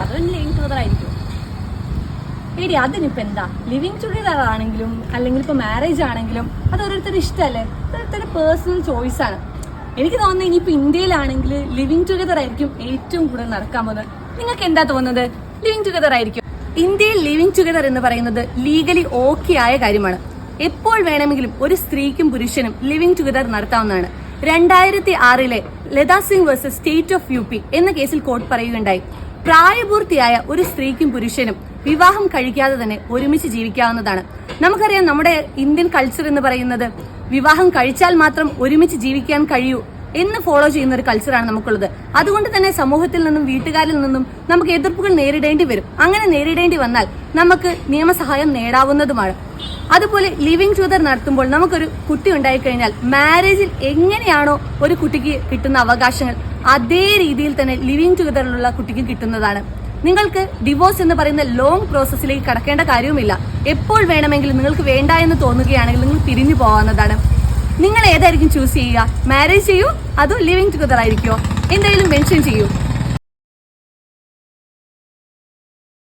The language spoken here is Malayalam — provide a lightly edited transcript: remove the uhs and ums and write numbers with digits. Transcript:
അതും ലിവിങ് ടുഗദർ ആയിരിക്കും. എടി അതിനിപ്പോ എന്താ, ലിവിങ് ടുഗദർ ആണെങ്കിലും അല്ലെങ്കിൽ ഇപ്പൊ മാരേജ് ആണെങ്കിലും അത് ഓരോരുത്തരുടെ ഇഷ്ടമല്ലേ, ഓരോരുത്തരുടെ പേഴ്സണൽ ചോയ്സ് ആണ്. എനിക്ക് തോന്നുന്നത് ഇനിയിപ്പോ ഇന്ത്യയിലാണെങ്കിൽ ലിവിങ് ടുഗദർ ആയിരിക്കും ഏറ്റവും കൂടുതൽ നടക്കാൻ പോകുന്നത്. നിങ്ങൾക്ക് എന്താ തോന്നുന്നത്? ലിവിങ് ടുഗദർ ആയിരിക്കും. ഇന്ത്യയിൽ ലിവിങ് ടുഗദർ എന്ന് പറയുന്നത് ലീഗലി ഓക്കെ ആയ കാര്യമാണ്. എപ്പോൾ വേണമെങ്കിലും ഒരു സ്ത്രീക്കും പുരുഷനും ലിവിങ് ടുഗദർ നടത്താവുന്നതാണ്. 2006 Lata Singh versus state of UP എന്ന കേസിൽ കോർട്ട് പറയുകയുണ്ടായി, പ്രായപൂർത്തിയായ ഒരു സ്ത്രീക്കും പുരുഷനും വിവാഹം കഴിക്കാതെ തന്നെ ഒരുമിച്ച് ജീവിക്കാവുന്നതാണ്. നമുക്കറിയാം, നമ്മുടെ ഇന്ത്യൻ കൾച്ചർ എന്ന് പറയുന്നത് വിവാഹം കഴിച്ചാൽ മാത്രം ഒരുമിച്ച് ജീവിക്കാൻ കഴിയൂ എന്ന് ഫോളോ ചെയ്യുന്ന ഒരു കൾച്ചറാണ് നമുക്കുള്ളത്. അതുകൊണ്ട് തന്നെ സമൂഹത്തിൽ നിന്നും വീട്ടുകാരിൽ നിന്നും നമുക്ക് എതിർപ്പുകൾ നേരിടേണ്ടി വരും. അങ്ങനെ നേരിടേണ്ടി വന്നാൽ നമുക്ക് നിയമസഹായം നേടാവുന്നതുമാണ്. അതുപോലെ ലിവിങ് ടുഗദർ നടത്തുമ്പോൾ നമുക്കൊരു കുട്ടി ഉണ്ടായിക്കഴിഞ്ഞാൽ മാരേജിൽ എങ്ങനെയാണോ ഒരു കുട്ടിക്ക് കിട്ടുന്ന അവകാശങ്ങൾ അതേ രീതിയിൽ തന്നെ ലിവിങ് ടുഗദറിലുള്ള കുട്ടിക്ക് കിട്ടുന്നതാണ്. നിങ്ങൾക്ക് ഡിവോഴ്സ് എന്ന് പറയുന്ന ലോങ് പ്രോസസ്സിലേക്ക് കടക്കേണ്ട കാര്യവുമില്ല. എപ്പോൾ വേണമെങ്കിലും നിങ്ങൾക്ക് വേണ്ട എന്ന് തോന്നുകയാണെങ്കിൽ നിങ്ങൾ പിരിഞ്ഞു പോകാവുന്നതാണ്. നിങ്ങൾ ഏതായിരിക്കും ചൂസ് ചെയ്യുക? മാരേജ് ചെയ്യൂ അതോ ലിവിങ് ടുഗദർ ആയിരിക്കുമോ? എന്തായാലും മെൻഷൻ ചെയ്യൂ.